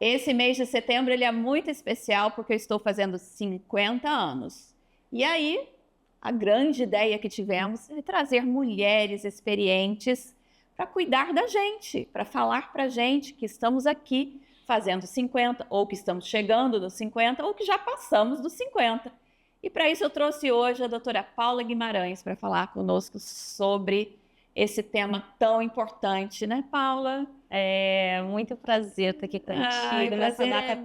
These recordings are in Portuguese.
Esse mês de setembro ele é muito especial porque eu estou fazendo 50 anos. E aí, a grande ideia que tivemos é trazer mulheres experientes para cuidar da gente, para falar para a gente que estamos aqui fazendo 50, ou que estamos chegando nos 50, ou que já passamos dos 50. E para isso eu trouxe hoje a doutora Paula Guimarães para falar conosco sobre esse tema tão importante, né, Paula? É muito prazer estar aqui contigo nessa data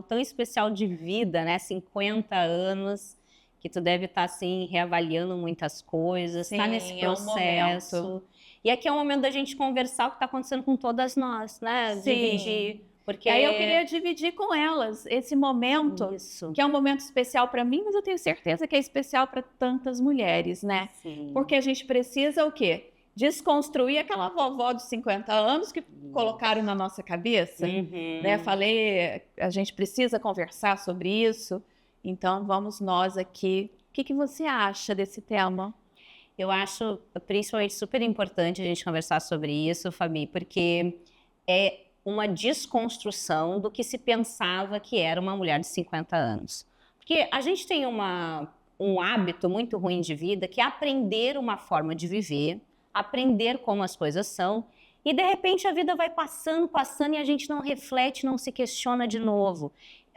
tão especial de vida, né? 50 anos, que tu deve estar assim reavaliando muitas coisas, está nesse processo. E aqui é o momento da gente conversar o que está acontecendo com todas nós, né? Sim. Dividir. Porque aí eu queria dividir com elas esse momento, que é um momento especial para mim, mas eu tenho certeza que é especial para tantas mulheres, né? Sim. Porque a gente precisa o quê? Desconstruir aquela vovó de 50 anos que colocaram na nossa cabeça, né? Falei, a gente precisa conversar sobre isso, então vamos nós aqui. O que você acha desse tema? Eu acho, principalmente, super importante a gente conversar sobre isso, Fabi, porque é uma desconstrução do que se pensava que era uma mulher de 50 anos. Porque a gente tem um hábito muito ruim de vida, que é aprender uma forma de viver, aprender como as coisas são, e de repente a vida vai passando e a gente não reflete, não se questiona de novo.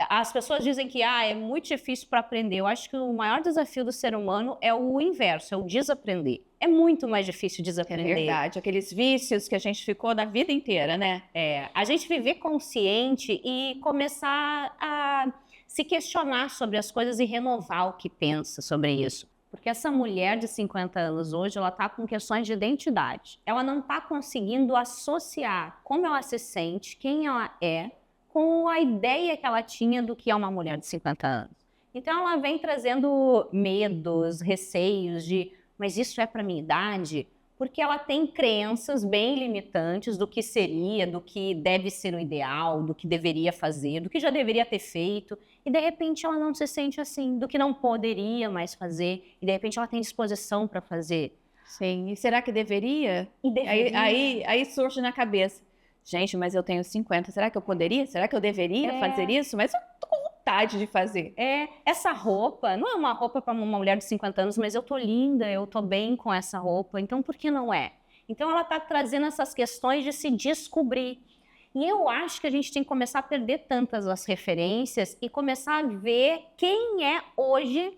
As pessoas dizem que é muito difícil para aprender. Eu acho que o maior desafio do ser humano é o inverso, é o desaprender. É muito mais difícil desaprender. É verdade, aqueles vícios que a gente ficou da vida inteira, né? A gente viver consciente e começar a se questionar sobre as coisas e renovar o que pensa sobre isso. Porque essa mulher de 50 anos hoje, ela está com questões de identidade. Ela não está conseguindo associar como ela se sente, quem ela é, com a ideia que ela tinha do que é uma mulher de 50 anos. Então ela vem trazendo medos, receios de, mas isso é para minha idade? Porque ela tem crenças bem limitantes do que seria, do que deve ser o ideal, do que deveria fazer, do que já deveria ter feito, e de repente ela não se sente assim, do que não poderia mais fazer, e de repente ela tem disposição para fazer. Sim, e será que deveria? E deveria. Aí surge na cabeça, gente, mas eu tenho 50, será que eu poderia? Será que eu deveria fazer isso? Mas eu tô com vontade de fazer. Essa roupa não é uma roupa para uma mulher de 50 anos, mas eu tô linda, eu tô bem com essa roupa, então por que não é? Então ela tá trazendo essas questões de se descobrir. E eu acho que a gente tem que começar a perder tantas as referências e começar a ver quem é hoje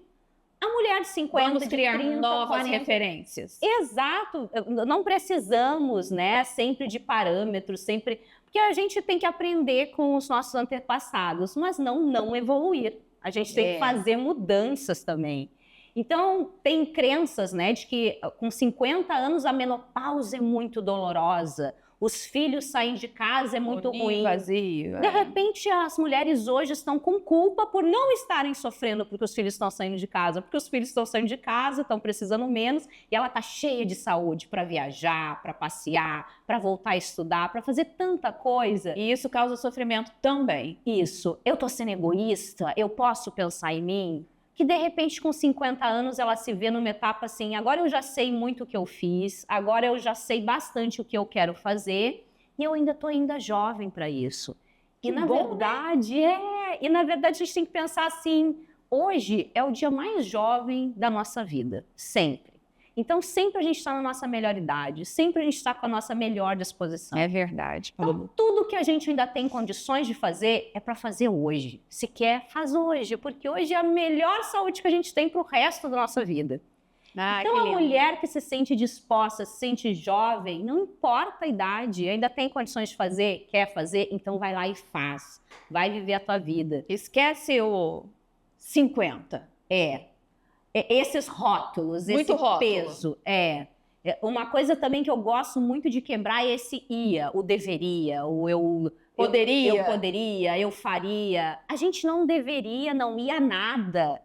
a mulher de 50, Vamos criar 30, novas 40. referências. Exato. Não precisamos, né, sempre de parâmetros, sempre... Porque a gente tem que aprender com os nossos antepassados, mas não evoluir. A gente tem que fazer mudanças também. Então, tem crenças, né, de que com 50 anos a menopausa é muito dolorosa, os filhos saem de casa é muito ruim. Vazio. De repente, as mulheres hoje estão com culpa por não estarem sofrendo porque os filhos estão saindo de casa, porque os filhos estão saindo de casa, estão precisando menos, e ela está cheia de saúde para viajar, para passear, para voltar a estudar, para fazer tanta coisa. E isso causa sofrimento também. Isso. Eu estou sendo egoísta? Eu posso pensar em mim? Que de repente com 50 anos ela se vê numa etapa assim, agora eu já sei muito o que eu fiz, agora eu já sei bastante o que eu quero fazer e eu ainda estou jovem para isso. E na verdade, e na verdade a gente tem que pensar assim, hoje é o dia mais jovem da nossa vida, sempre. Então sempre a gente está na nossa melhor idade, sempre a gente está com a nossa melhor disposição. É verdade, Paulo. Então, tudo que a gente ainda tem condições de fazer é para fazer hoje. Se quer, faz hoje, porque hoje é a melhor saúde que a gente tem para o resto da nossa vida. Então, a mulher que se sente disposta, se sente jovem, não importa a idade, ainda tem condições de fazer, quer fazer, então vai lá e faz. Vai viver a tua vida. Esquece o 50. Esses rótulos, muito esse peso. Uma coisa também que eu gosto muito de quebrar é esse ia, o deveria, o eu poderia, eu faria. A gente não deveria, não ia nada.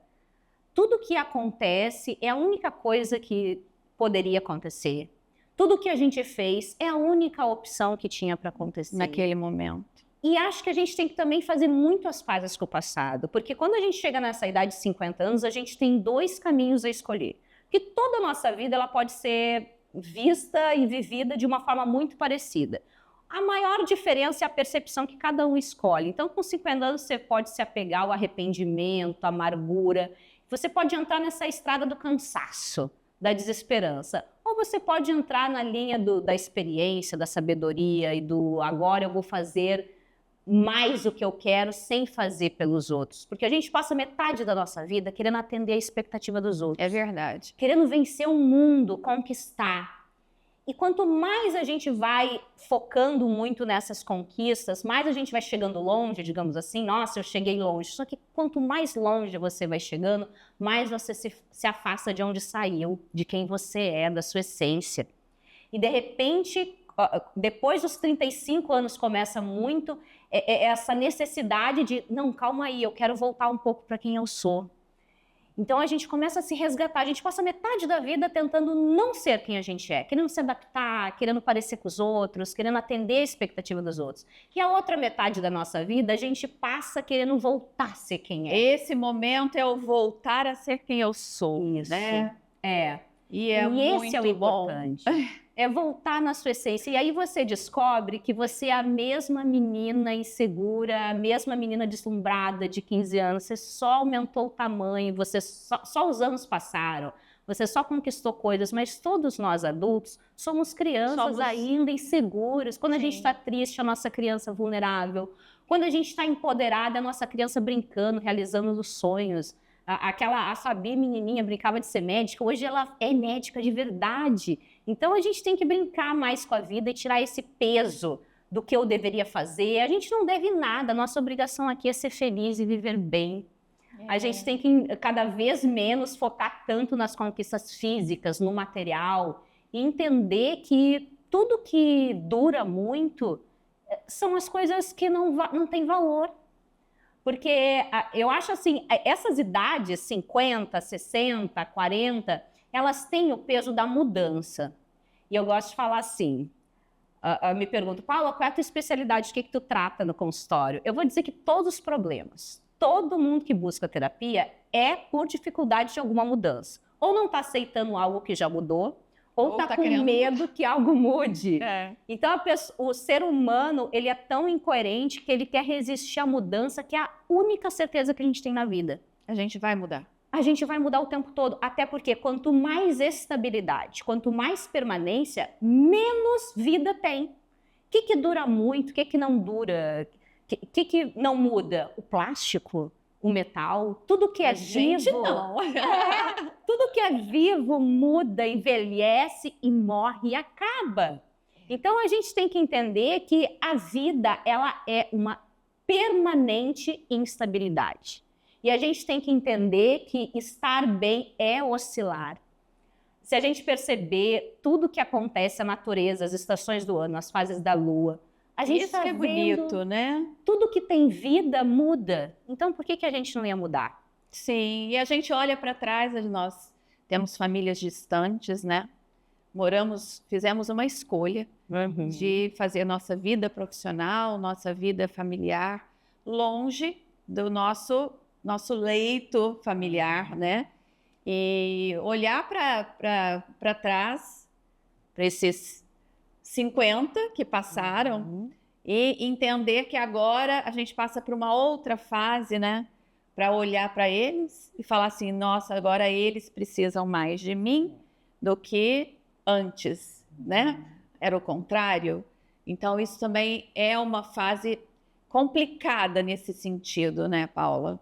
Tudo que acontece é a única coisa que poderia acontecer. Tudo que a gente fez é a única opção que tinha para acontecer. Naquele momento. E acho que a gente tem que também fazer muito as pazes com o passado, porque quando a gente chega nessa idade de 50 anos, a gente tem dois caminhos a escolher. Que toda a nossa vida ela pode ser vista e vivida de uma forma muito parecida. A maior diferença é a percepção que cada um escolhe. Então, com 50 anos, você pode se apegar ao arrependimento, à amargura. Você pode entrar nessa estrada do cansaço, da desesperança. Ou você pode entrar na linha da experiência, da sabedoria e do agora eu vou fazer mais o que eu quero sem fazer pelos outros. Porque a gente passa metade da nossa vida querendo atender a expectativa dos outros. É verdade. Querendo vencer o mundo, conquistar. E quanto mais a gente vai focando muito nessas conquistas, mais a gente vai chegando longe, digamos assim, nossa, eu cheguei longe. Só que quanto mais longe você vai chegando, mais você se afasta de onde saiu, de quem você é, da sua essência. E de repente, depois dos 35 anos começa muito essa necessidade de, não, calma aí, eu quero voltar um pouco para quem eu sou. Então a gente começa a se resgatar, a gente passa metade da vida tentando não ser quem a gente é, querendo se adaptar, querendo parecer com os outros, querendo atender a expectativa dos outros. E a outra metade da nossa vida a gente passa querendo voltar a ser quem é. Esse momento é o voltar a ser quem eu sou, Isso, né? E muito esse é o bom. importante. É voltar na sua essência. E aí você descobre que você é a mesma menina insegura, a mesma menina deslumbrada de 15 anos. Você só aumentou o tamanho, você só os anos passaram. Você só conquistou coisas, mas todos nós adultos somos crianças ainda inseguras. Quando a gente está triste, a nossa criança vulnerável. Quando a gente está empoderada, a nossa criança brincando, realizando os sonhos. A Fabi, menininha, brincava de ser médica, hoje ela é médica de verdade. Então a gente tem que brincar mais com a vida e tirar esse peso do que eu deveria fazer. A gente não deve nada, a nossa obrigação aqui é ser feliz e viver bem. A gente tem que cada vez menos focar tanto nas conquistas físicas, no material, e entender que tudo que dura muito são as coisas que não têm valor. Porque eu acho assim, essas idades, 50, 60, 40, elas têm o peso da mudança. E eu gosto de falar assim, me pergunto, Paula, qual é a tua especialidade? O que tu trata no consultório? Eu vou dizer que todos os problemas, todo mundo que busca terapia é por dificuldade de alguma mudança. Ou não está aceitando algo que já mudou, ou está com medo que algo mude. Então, o ser humano, ele é tão incoerente que ele quer resistir à mudança, que é a única certeza que a gente tem na vida. A gente vai mudar. A gente vai mudar o tempo todo, até porque quanto mais estabilidade, quanto mais permanência, menos vida tem. O que dura muito, o que não dura, o que não muda? O plástico? O metal, tudo que é vivo, tudo que é vivo muda, envelhece e morre e acaba. Então a gente tem que entender que a vida ela é uma permanente instabilidade. E a gente tem que entender que estar bem é oscilar. Se a gente perceber tudo que acontece, a natureza, as estações do ano, as fases da lua, a gente Isso que é bonito, né? Tudo que tem vida muda. Então, por que a gente não ia mudar? Sim, e a gente olha para trás, nós temos famílias distantes, né? Fizemos uma escolha de fazer nossa vida profissional, nossa vida familiar, longe do nosso leito familiar, né? E olhar para trás, para esses 50 que passaram e entender que agora a gente passa por uma outra fase, né? Para olhar para eles e falar assim, nossa, agora eles precisam mais de mim do que antes, né? Era o contrário. Então isso também é uma fase complicada nesse sentido, né, Paula?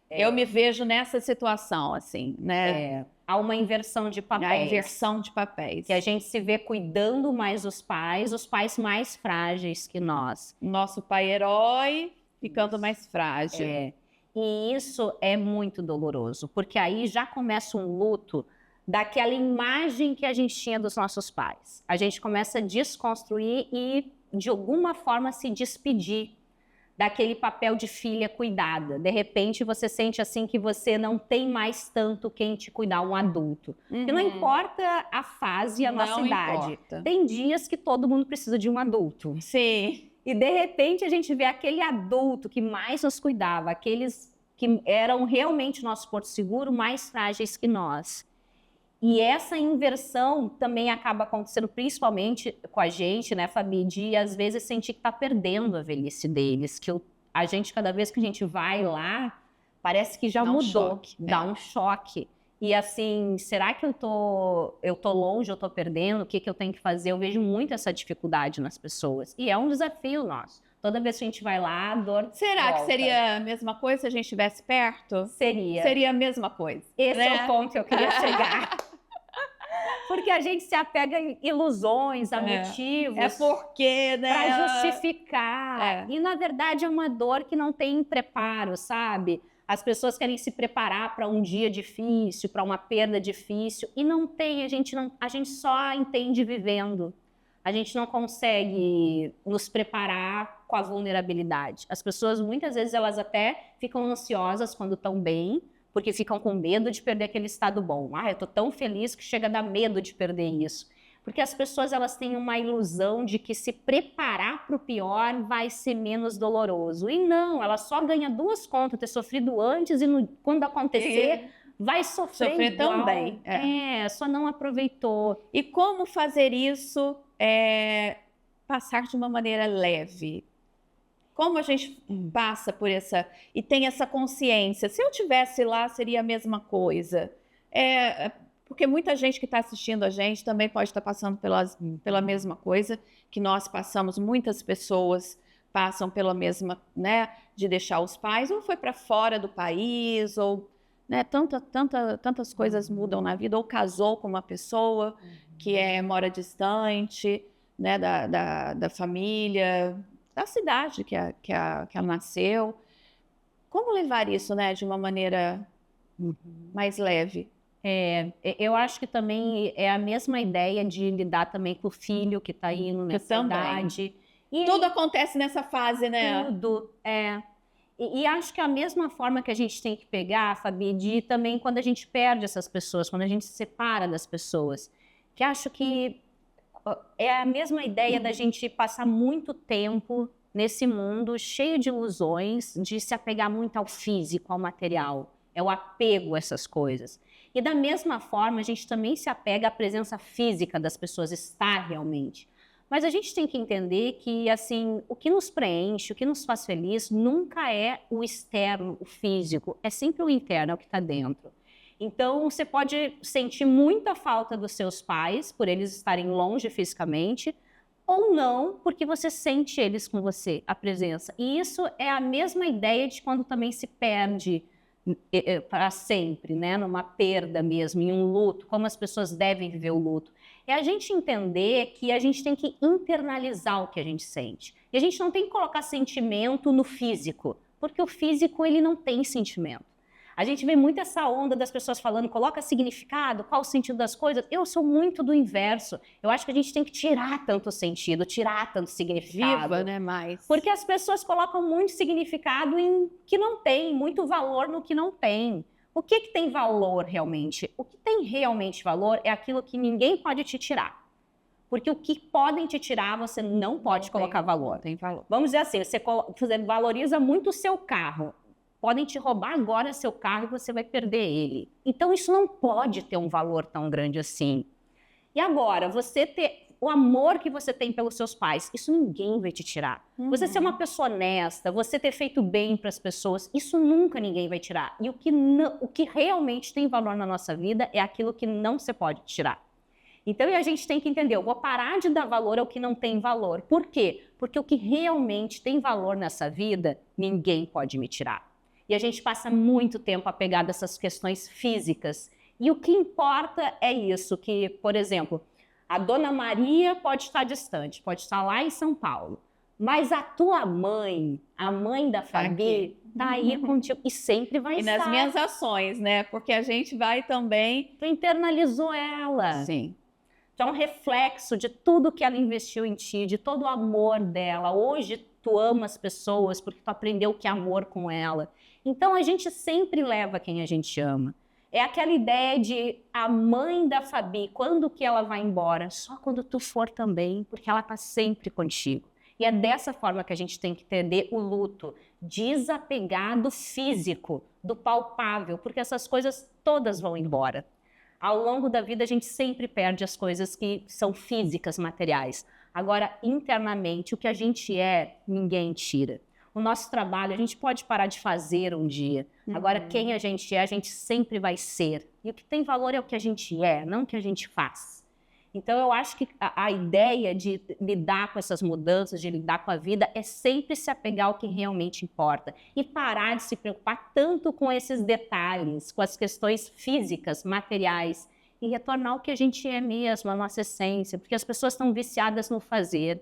Eu me vejo nessa situação, assim, né? Há uma inversão de papéis. A inversão de papéis. Que a gente se vê cuidando mais dos pais, os pais mais frágeis que nós. Nosso pai herói ficando mais frágil. E isso é muito doloroso, porque aí já começa um luto daquela imagem que a gente tinha dos nossos pais. A gente começa a desconstruir e, de alguma forma, se despedir daquele papel de filha cuidada. De repente, você sente assim que você não tem mais tanto quem te cuidar, um adulto. E não importa a fase e a nossa idade. Importa. Tem dias que todo mundo precisa de um adulto. Sim. E, de repente, a gente vê aquele adulto que mais nos cuidava, aqueles que eram realmente nosso porto seguro, mais frágeis que nós. E essa inversão também acaba acontecendo principalmente com a gente, né, Fabi, de às vezes sentir que está perdendo a velhice deles, que a gente, cada vez que a gente vai lá, parece que já Dá um mudou, choque, dá um choque. E assim, será que eu tô longe, eu tô perdendo? O que eu tenho que fazer? Eu vejo muito essa dificuldade nas pessoas. E é um desafio nosso. Toda vez que a gente vai lá, a dor Será que volta. seria a mesma coisa se a gente estivesse perto? Seria. Seria a mesma coisa. Esse né? é o ponto que eu queria chegar. Porque a gente se apega a ilusões, a motivos. É porque, né? Para justificar. É. E, na verdade, é uma dor que não tem preparo, sabe? As pessoas querem se preparar para um dia difícil, para uma perda difícil. E não tem, a gente só entende vivendo. A gente não consegue nos preparar com a vulnerabilidade. As pessoas, muitas vezes, elas até ficam ansiosas quando estão bem, porque ficam com medo de perder aquele estado bom. Ah, eu tô tão feliz que chega a dar medo de perder isso. Porque as pessoas, elas têm uma ilusão de que se preparar para o pior vai ser menos doloroso. E não, ela só ganha 2 contas, ter sofrido antes e quando acontecer, vai sofrer igual. também. Só não aproveitou. E como fazer isso passar de uma maneira leve? Como a gente passa por essa... E tem essa consciência. Se eu tivesse lá, seria a mesma coisa. Porque muita gente que está assistindo a gente também pode estar passando pela mesma coisa que nós passamos. Muitas pessoas passam pela mesma, né? De deixar os pais, ou foi para fora do país, ou... Né, tantas coisas mudam na vida, ou casou com uma pessoa que mora distante, né, da família, da cidade que ela nasceu. Como levar isso, né, de uma maneira mais leve? Eu acho que também é a mesma ideia de lidar também com o filho que está indo nessa idade. E tudo acontece nessa fase, né? Tudo, E acho que a mesma forma que a gente tem que pegar, Fabi, de também quando a gente perde essas pessoas, quando a gente se separa das pessoas, que acho que é a mesma ideia da gente passar muito tempo nesse mundo cheio de ilusões, de se apegar muito ao físico, ao material, é o apego a essas coisas. E da mesma forma, a gente também se apega à presença física das pessoas, estar realmente. Mas a gente tem que entender que, assim, o que nos preenche, o que nos faz feliz, nunca é o externo, o físico. É sempre o interno, é o que está dentro. Então, você pode sentir muita falta dos seus pais, por eles estarem longe fisicamente, ou não, porque você sente eles com você, a presença. E isso é a mesma ideia de quando também se perde para sempre, né? Numa perda mesmo, em um luto, como as pessoas devem viver o luto. É a gente entender que a gente tem que internalizar o que a gente sente. E a gente não tem que colocar sentimento no físico, porque o físico, ele não tem sentimento. A gente vê muito essa onda das pessoas falando, coloca significado, qual o sentido das coisas. Eu sou muito do inverso. Eu acho que a gente tem que tirar tanto sentido, tirar tanto significado. Viva, né, mais. Porque as pessoas colocam muito significado em que não tem, muito valor no que não tem. O que tem valor realmente? O que tem realmente valor é aquilo que ninguém pode te tirar. Porque o que podem te tirar, você não pode colocar valor. Não tem valor. Vamos dizer assim, você valoriza muito o seu carro. Podem te roubar agora seu carro e você vai perder ele. Então, isso não pode ter um valor tão grande assim. E agora, você ter o amor que você tem pelos seus pais, isso ninguém vai te tirar. Você ser uma pessoa honesta, você ter feito bem para as pessoas, isso nunca ninguém vai tirar. E o que realmente tem valor na nossa vida é aquilo que não se pode tirar. Então, a gente tem que entender, eu vou parar de dar valor ao que não tem valor. Por quê? Porque o que realmente tem valor nessa vida, ninguém pode me tirar. E a gente passa muito tempo apegado a essas questões físicas. E o que importa é isso, que, por exemplo, a Dona Maria pode estar distante, pode estar lá em São Paulo, mas a tua mãe, a mãe da Fabi, está aí contigo e sempre vai estar. E nas minhas ações, né? Porque a gente vai também... Tu internalizou ela. Sim. Tu é um reflexo de tudo que ela investiu em ti, de todo o amor dela. Hoje tu ama as pessoas porque tu aprendeu o que é amor com ela. Então, a gente sempre leva quem a gente ama. É aquela ideia de a mãe da Fabi, quando que ela vai embora? Só quando tu for também, porque ela está sempre contigo. E é dessa forma que a gente tem que entender o luto, desapegar do físico, do palpável, porque essas coisas todas vão embora. Ao longo da vida, a gente sempre perde as coisas que são físicas, materiais. Agora, internamente, o que a gente é, ninguém tira. O nosso trabalho, a gente pode parar de fazer um dia. Agora, quem a gente sempre vai ser. E o que tem valor é o que a gente é, não o que a gente faz. Então, eu acho que a ideia de lidar com essas mudanças, de lidar com a vida, é sempre se apegar ao que realmente importa. E parar de se preocupar tanto com esses detalhes, com as questões físicas, materiais, e retornar ao que a gente é mesmo, a nossa essência. Porque as pessoas estão viciadas no fazer.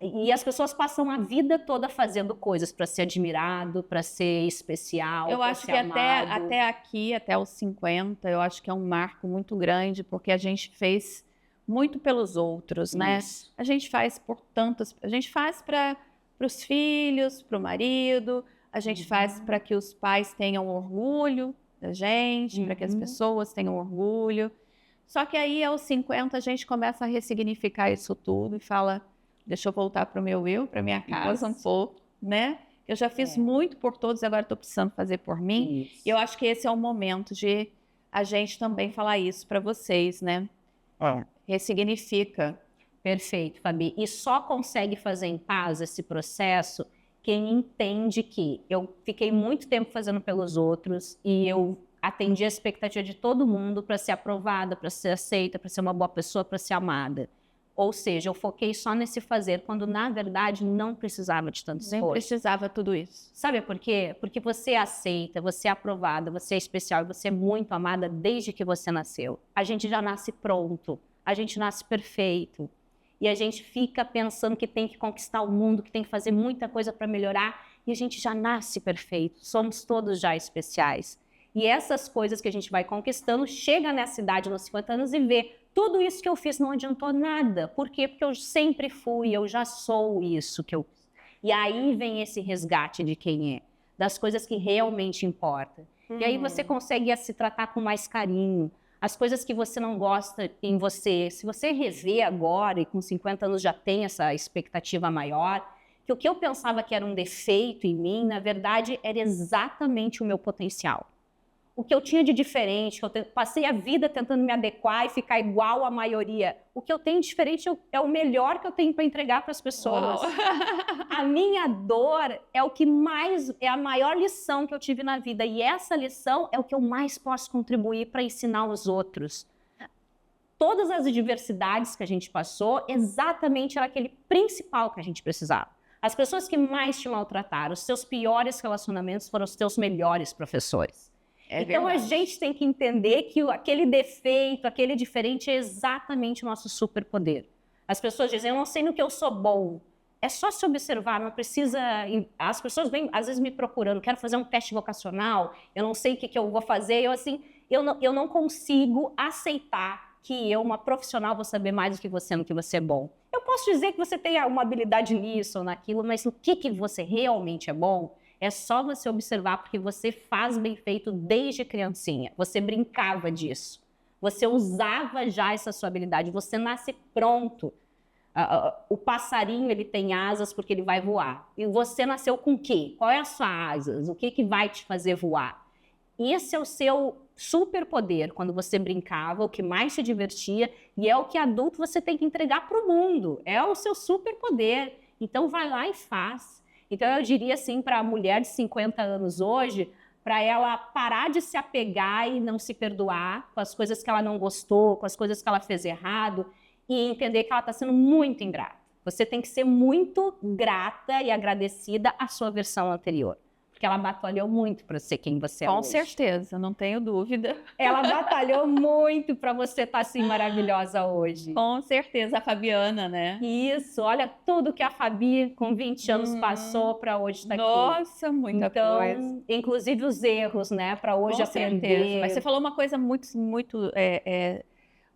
E as pessoas passam a vida toda fazendo coisas para ser admirado, para ser especial, Eu para acho ser que amado. até aqui, até os 50, eu acho que é um marco muito grande, porque a gente fez muito pelos outros, né? Isso. A gente faz por tantas... A gente faz para os filhos, para o marido, a gente faz para que os pais tenham orgulho da gente, para que as pessoas tenham orgulho. Só que aí, aos 50, a gente começa a ressignificar isso tudo e fala... Deixa eu voltar para o meu eu, para minha casa um pouco, né? Eu já fiz muito por todos, agora estou precisando fazer por mim. Isso. E eu acho que esse é o momento de a gente também falar isso para vocês, né? Ressignifica. Perfeito, Fabi. E só consegue fazer em paz esse processo quem entende que eu fiquei muito tempo fazendo pelos outros e eu atendi a expectativa de todo mundo para ser aprovada, para ser aceita, para ser uma boa pessoa, para ser amada. Ou seja, eu foquei só nesse fazer, quando na verdade não precisava de tanto esforço. Nem precisava tudo isso. Sabe por quê? Porque você é aceita, você é aprovada, você é especial e você é muito amada desde que você nasceu. A gente já nasce pronto, a gente nasce perfeito. E a gente fica pensando que tem que conquistar o mundo, que tem que fazer muita coisa para melhorar. E a gente já nasce perfeito, somos todos já especiais. E essas coisas que a gente vai conquistando, chega nessa idade, nos 50 anos, e vê tudo isso que eu fiz não adiantou nada. Por quê? Porque eu sempre fui, eu já sou isso que eu... E aí vem esse resgate de quem é, das coisas que realmente importam. E aí você consegue se tratar com mais carinho. As coisas que você não gosta em você, se você rever agora e com 50 anos já tem essa expectativa maior, que o que eu pensava que era um defeito em mim, na verdade, era exatamente o meu potencial. O que eu tinha de diferente, que eu passei a vida tentando me adequar e ficar igual à maioria. O que eu tenho de diferente é o melhor que eu tenho para entregar para as pessoas. A minha dor é o que mais é a maior lição que eu tive na vida. E essa lição é o que eu mais posso contribuir para ensinar os outros. Todas as adversidades que a gente passou, exatamente era aquele principal que a gente precisava. As pessoas que mais te maltrataram, os seus piores relacionamentos foram os teus melhores professores. Então, a gente tem que entender que aquele defeito, aquele diferente é exatamente o nosso superpoder. As pessoas dizem, eu não sei no que eu sou bom. É só se observar, não precisa... As pessoas vêm, às vezes, me procurando, quero fazer um teste vocacional, eu não sei o que eu vou fazer. Eu não consigo aceitar que eu, uma profissional, vou saber mais do que você no que você é bom. Eu posso dizer que você tem uma habilidade nisso ou naquilo, mas no que você realmente é bom... É só você observar, porque você faz bem feito desde criancinha. Você brincava disso. Você usava já essa sua habilidade. Você nasce pronto. O passarinho, ele tem asas porque ele vai voar. E você nasceu com o quê? Qual é a sua asas? O que vai te fazer voar? Esse é o seu superpoder. Quando você brincava, o que mais te divertia. E é o que adulto você tem que entregar para o mundo. É o seu superpoder. Então, vai lá e faz. Então, eu diria assim, para a mulher de 50 anos hoje, para ela parar de se apegar e não se perdoar com as coisas que ela não gostou, com as coisas que ela fez errado, e entender que ela está sendo muito ingrata. Você tem que ser muito grata e agradecida à sua versão anterior. Porque ela batalhou muito para ser quem você é Com hoje. certeza, não tenho dúvida. Ela batalhou muito para você estar assim maravilhosa hoje. Com certeza, a Fabiana, né? Isso, olha tudo que a Fabi com 20 anos passou para hoje estar aqui. Nossa, muita coisa. Inclusive os erros, né? Para hoje Com aprender. certeza. Mas você falou uma coisa muito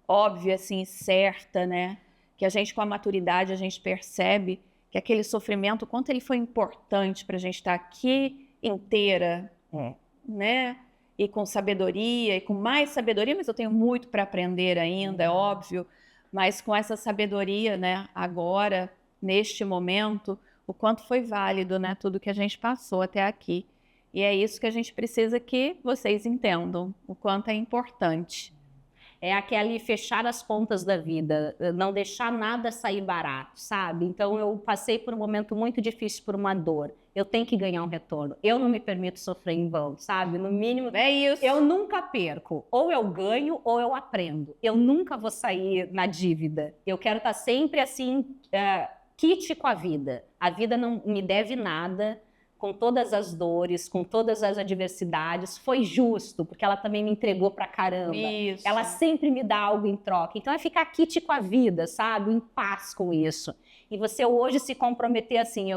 óbvia, assim, certa, né? Que a gente, com a maturidade, a gente percebe que aquele sofrimento, quanto ele foi importante para a gente estar aqui inteira, né? E com sabedoria, e com mais sabedoria, mas eu tenho muito para aprender ainda, é óbvio, mas com essa sabedoria, né, agora, neste momento, o quanto foi válido, né, tudo que a gente passou até aqui. E é isso que a gente precisa que vocês entendam, o quanto é importante. É aquele fechar as contas da vida, não deixar nada sair barato, sabe? Então, eu passei por um momento muito difícil, por uma dor. Eu tenho que ganhar um retorno. Eu não me permito sofrer em vão, sabe? No mínimo, É isso. eu nunca perco. Ou eu ganho ou eu aprendo. Eu nunca vou sair na dívida. Eu quero estar sempre assim, quite com a vida. A vida não me deve nada. Com todas as dores, com todas as adversidades, foi justo, porque ela também me entregou pra caramba. Isso. Ela sempre me dá algo em troca. Então é ficar quite com a vida, sabe? Em paz com isso. E você hoje se comprometer assim,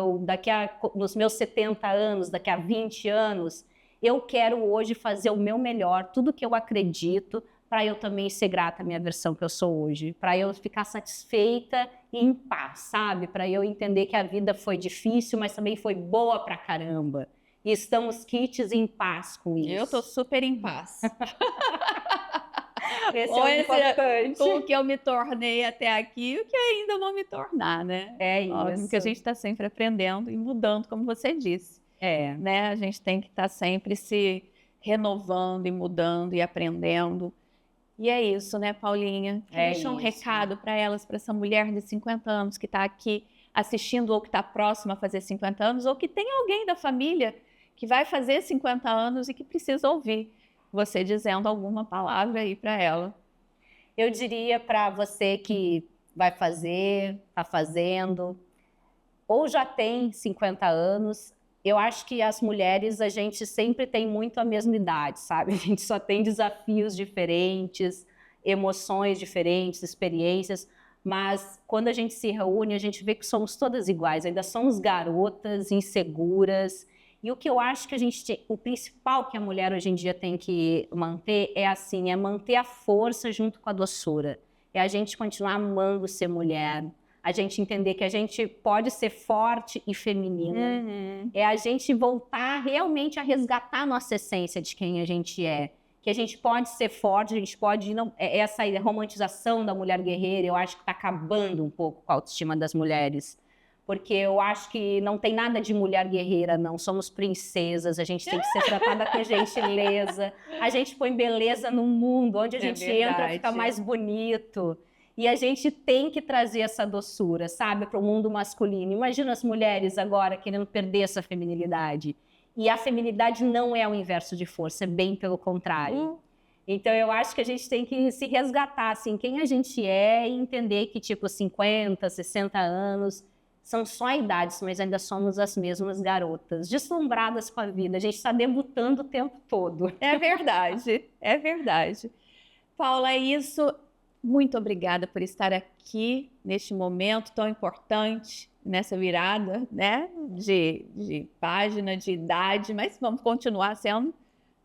nos meus 70 anos, daqui a 20 anos, eu quero hoje fazer o meu melhor, tudo que eu acredito, para eu também ser grata à minha versão que eu sou hoje, para eu ficar satisfeita e em paz, sabe? Para eu entender que a vida foi difícil, mas também foi boa pra caramba. E estamos quites e em paz com isso. Eu tô super em paz. Esse é o importante. O que eu me tornei até aqui e o que eu ainda vou me tornar, né? É isso. Óbvio que a gente está sempre aprendendo e mudando, como você disse. Né? A gente tem que estar sempre se renovando e mudando e aprendendo. E é isso, né, Paulinha? Deixa um recado para elas, para essa mulher de 50 anos que está aqui assistindo ou que está próxima a fazer 50 anos ou que tem alguém da família que vai fazer 50 anos e que precisa ouvir você dizendo alguma palavra aí para ela. Eu diria para você que vai fazer, está fazendo, ou já tem 50 anos, eu acho que as mulheres, a gente sempre tem muito a mesma idade, sabe? A gente só tem desafios diferentes, emoções diferentes, experiências, mas quando a gente se reúne, a gente vê que somos todas iguais, ainda somos garotas, inseguras. E o que eu acho que o principal que a mulher hoje em dia tem que manter é assim, é manter a força junto com a doçura. É a gente continuar amando ser mulher, a gente entender que a gente pode ser forte e feminina. É a gente voltar realmente a resgatar a nossa essência de quem a gente é. Que a gente pode ser forte, a gente pode... Essa romantização da mulher guerreira, eu acho que está acabando um pouco com a autoestima das mulheres. Porque eu acho que não tem nada de mulher guerreira, não. Somos princesas, a gente tem que ser tratada com gentileza. A gente põe beleza no mundo, onde a gente entra, fica mais bonito. E a gente tem que trazer essa doçura, sabe, para o mundo masculino. Imagina as mulheres agora querendo perder essa feminilidade. E a feminilidade não é o inverso de força, é bem pelo contrário. Então, eu acho que a gente tem que se resgatar, assim, quem a gente é e entender que, tipo, 50, 60 anos são só idades, mas ainda somos as mesmas garotas, deslumbradas com a vida. A gente está debutando o tempo todo. É verdade, é verdade. Paula, é isso. Muito obrigada por estar aqui neste momento tão importante, nessa virada, né, de página, de idade, mas vamos continuar sendo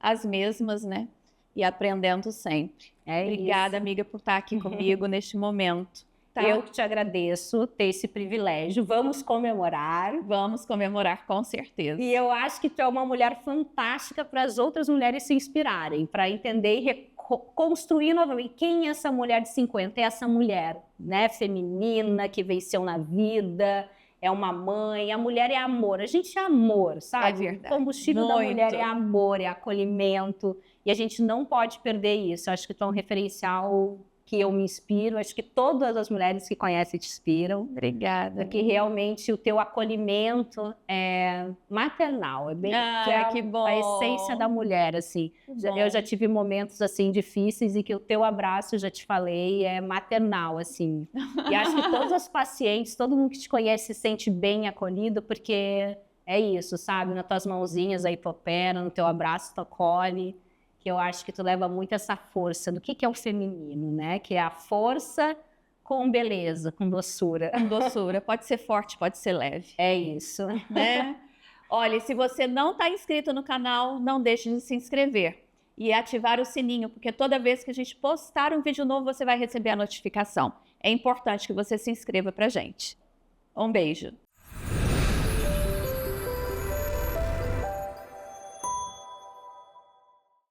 as mesmas, né, e aprendendo sempre. Obrigada, amiga, por estar aqui comigo neste momento. Tá? Eu que te agradeço ter esse privilégio. Vamos comemorar. Vamos comemorar, com certeza. E eu acho que tu é uma mulher fantástica para as outras mulheres se inspirarem, para entender e construir novamente quem é essa mulher de 50. É essa mulher, né, feminina, que venceu na vida, é uma mãe. A mulher é amor. A gente é amor, sabe? É verdade. O combustível da mulher é amor, é acolhimento. E a gente não pode perder isso. Eu acho que tu é um referencial que eu me inspiro, acho que todas as mulheres que conhecem te inspiram. Obrigada. Porque realmente o teu acolhimento é maternal, é bem que bom. A essência da mulher, assim. Eu já tive momentos assim difíceis e que o teu abraço, eu já te falei, é maternal, assim. E acho que todos os pacientes, todo mundo que te conhece se sente bem acolhido, porque é isso, sabe? Nas tuas mãozinhas aí tu opera, no teu abraço tu acolhe. Que eu acho que tu leva muito essa força do que é o feminino, né? Que é a força com beleza, com doçura. Com doçura. Pode ser forte, pode ser leve. É isso. Né? Olha, se você não está inscrito no canal, não deixe de se inscrever e ativar o sininho, porque toda vez que a gente postar um vídeo novo, você vai receber a notificação. É importante que você se inscreva pra gente. Um beijo.